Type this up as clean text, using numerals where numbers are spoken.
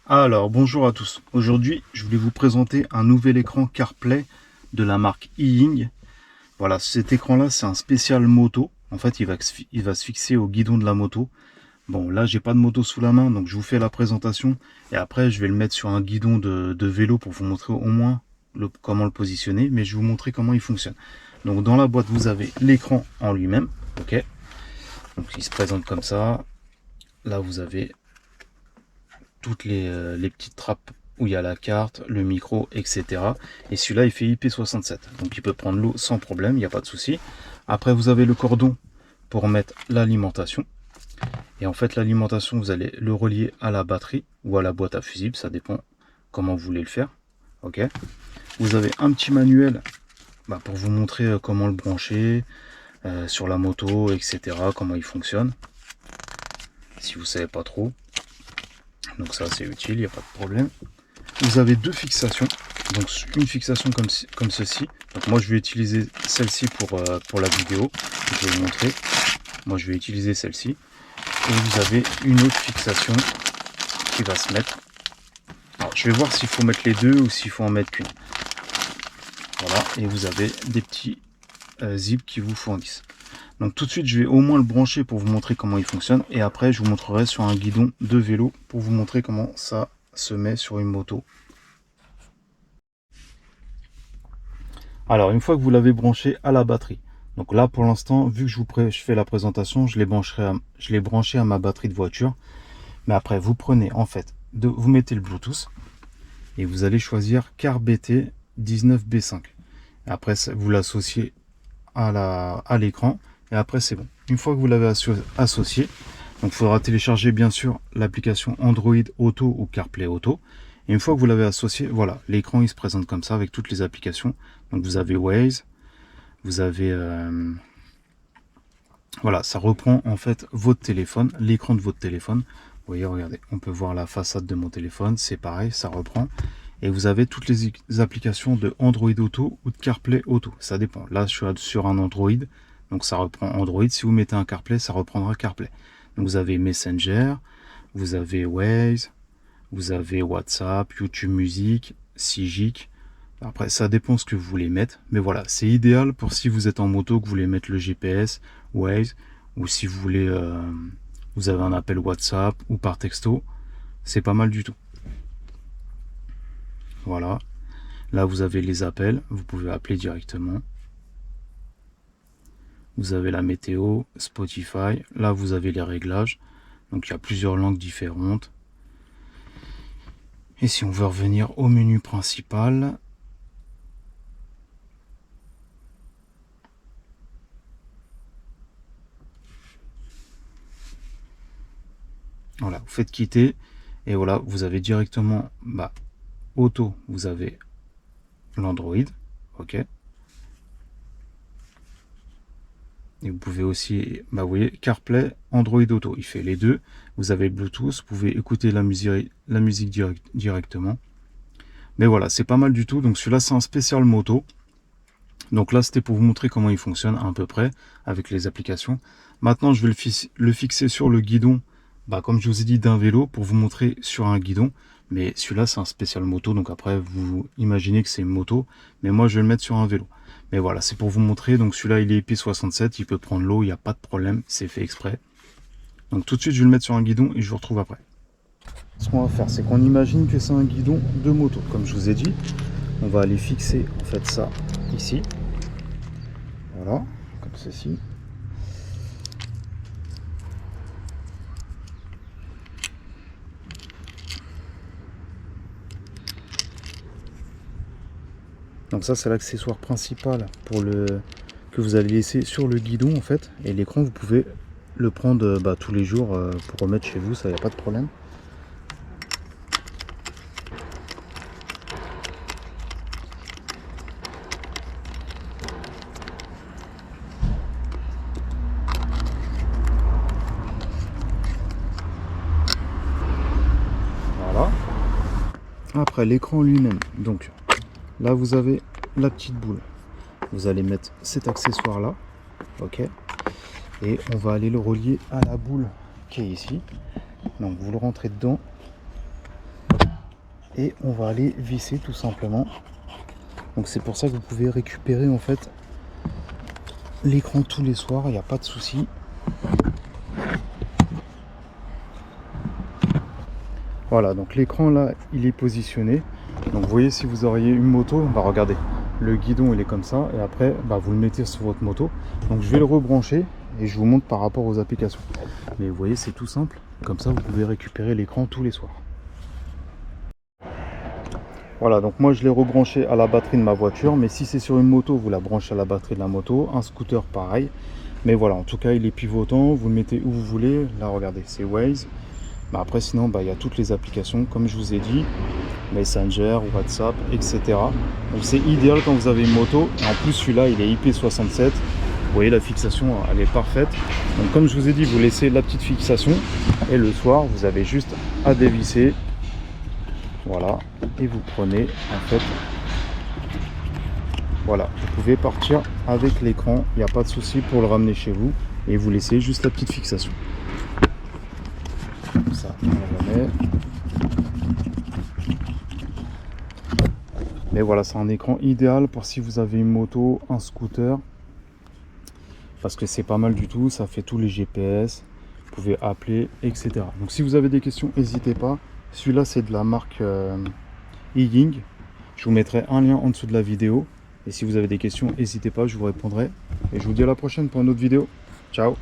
Alors, bonjour à tous. Aujourd'hui, je voulais vous présenter un nouvel écran CarPlay de la marque E-Ying. Voilà, cet écran-là, c'est un spécial moto. En fait, il va se fixer au guidon de la moto. Bon, là, j'ai pas de moto sous la main, donc je vous fais la présentation. Et après, je vais le mettre sur un guidon de vélo pour vous montrer au moins comment le positionner. Mais je vais vous montrer comment il fonctionne. Donc, dans la boîte, vous avez l'écran en lui-même. Ok. Donc, il se présente comme ça. Là, vous avez toutes les petites trappes où il y a la carte, le micro, etc. Et celui-là, il fait IP67. Donc il peut prendre l'eau sans problème, il n'y a pas de souci. Après, vous avez le cordon pour mettre l'alimentation. Et en fait, l'alimentation, vous allez le relier à la batterie ou à la boîte à fusibles. Ça dépend comment vous voulez le faire. Ok. Vous avez un petit manuel pour vous montrer comment le brancher sur la moto, etc. Comment il fonctionne. Si vous ne savez pas trop. Donc ça, c'est utile, il n'y a pas de problème. Vous avez deux fixations, donc une fixation comme ceci. Donc moi je vais utiliser celle-ci pour la vidéo, je vais vous montrer. Moi je vais utiliser celle-ci. Et vous avez une autre fixation qui va se mettre. Alors, je vais voir s'il faut mettre les deux ou s'il faut en mettre qu'une. Voilà, et vous avez des petits zips qui vous fournissent. Donc tout de suite je vais au moins le brancher pour vous montrer comment il fonctionne. Et après je vous montrerai sur un guidon de vélo pour vous montrer comment ça se met sur une moto. Alors, une fois que vous l'avez branché à la batterie, donc là pour l'instant, vu que je fais la présentation, je l'ai branché à ma batterie de voiture. Mais après, vous prenez en fait, vous mettez le Bluetooth et vous allez choisir car BT 19B5. Après, vous l'associez à l'écran et après c'est bon. Une fois que vous l'avez associé, donc il faudra télécharger bien sûr l'application Android Auto ou CarPlay Auto. Et une fois que vous l'avez associé, voilà, l'écran il se présente comme ça avec toutes les applications. Donc vous avez Waze, vous avez voilà, ça reprend en fait votre téléphone, l'écran de votre téléphone. Vous voyez, regardez, on peut voir la façade de mon téléphone, c'est pareil, ça reprend. Et vous avez toutes les applications de Android Auto ou de CarPlay Auto, ça dépend. Là, je suis sur un Android, donc ça reprend Android. Si vous mettez un CarPlay, ça reprendra CarPlay. Donc vous avez Messenger, vous avez Waze, vous avez WhatsApp, YouTube Music, Sigic. Après, ça dépend ce que vous voulez mettre. Mais voilà, c'est idéal pour si vous êtes en moto, que vous voulez mettre le GPS, Waze, ou si vous voulez, vous avez un appel WhatsApp ou par texto. C'est pas mal du tout. Voilà. Là, vous avez les appels. Vous pouvez appeler directement. Vous avez la météo, Spotify. Là, vous avez les réglages. Donc, il y a plusieurs langues différentes. Et si on veut revenir au menu principal, voilà, vous faites quitter et voilà, vous avez directement auto, vous avez l'Android, ok. Et vous pouvez aussi, vous voyez, CarPlay, Android Auto, il fait les deux. Vous avez Bluetooth, vous pouvez écouter la musique directement. Mais voilà, c'est pas mal du tout. Donc celui-là, c'est un spécial moto. Donc là, c'était pour vous montrer comment il fonctionne à peu près avec les applications. Maintenant, je vais le fixer sur le guidon, comme je vous ai dit, d'un vélo pour vous montrer sur un guidon. Mais celui-là, c'est un spécial moto. Donc après, vous imaginez que c'est une moto. Mais moi, je vais le mettre sur un vélo. Mais voilà, c'est pour vous montrer. Donc celui-là, il est IP67. Il peut prendre l'eau. Il n'y a pas de problème. C'est fait exprès. Donc tout de suite, je vais le mettre sur un guidon et je vous retrouve après. Ce qu'on va faire, c'est qu'on imagine que c'est un guidon de moto. Comme je vous ai dit, on va aller fixer en fait ça ici. Voilà, comme ceci. Donc ça, c'est l'accessoire principal que vous allez laisser sur le guidon en fait. Et l'écran, vous pouvez le prendre tous les jours pour remettre chez vous, ça, il n'y a pas de problème. Voilà. Après, l'écran lui-même. Donc là, vous avez la petite boule. Vous allez mettre cet accessoire là, ok, et on va aller le relier à la boule qui est ici. Donc vous le rentrez dedans et on va aller visser tout simplement. Donc c'est pour ça que vous pouvez récupérer en fait l'écran tous les soirs, il n'y a pas de souci. Voilà, donc l'écran là il est positionné. Donc vous voyez, si vous auriez une moto, bah regardez, le guidon il est comme ça, et après bah, vous le mettez sur votre moto. Donc je vais le rebrancher et je vous montre par rapport aux applications. Mais vous voyez, c'est tout simple, comme ça vous pouvez récupérer l'écran tous les soirs. Voilà, donc moi je l'ai rebranché à la batterie de ma voiture, mais si c'est sur une moto, vous la branchez à la batterie de la moto, un scooter pareil. Mais voilà, en tout cas il est pivotant, vous le mettez où vous voulez. Là regardez, c'est Waze. Bah, après sinon il y a toutes les applications comme je vous ai dit, Messenger, WhatsApp, etc. Donc c'est idéal quand vous avez une moto. Et en plus celui-là il est IP67. Vous voyez, la fixation elle est parfaite. Donc comme je vous ai dit, vous laissez la petite fixation et le soir vous avez juste à dévisser. Voilà, et vous prenez en fait, voilà, vous pouvez partir avec l'écran, il n'y a pas de souci pour le ramener chez vous, et vous laissez juste la petite fixation. Comme ça, on le remet. Mais voilà, c'est un écran idéal pour si vous avez une moto, un scooter, parce que c'est pas mal du tout, ça fait tous les GPS, vous pouvez appeler, etc. Donc si vous avez des questions, n'hésitez pas. Celui-là, c'est de la marque E-Ying. Je vous mettrai un lien en dessous de la vidéo. Et si vous avez des questions, n'hésitez pas, je vous répondrai. Et je vous dis à la prochaine pour une autre vidéo. Ciao!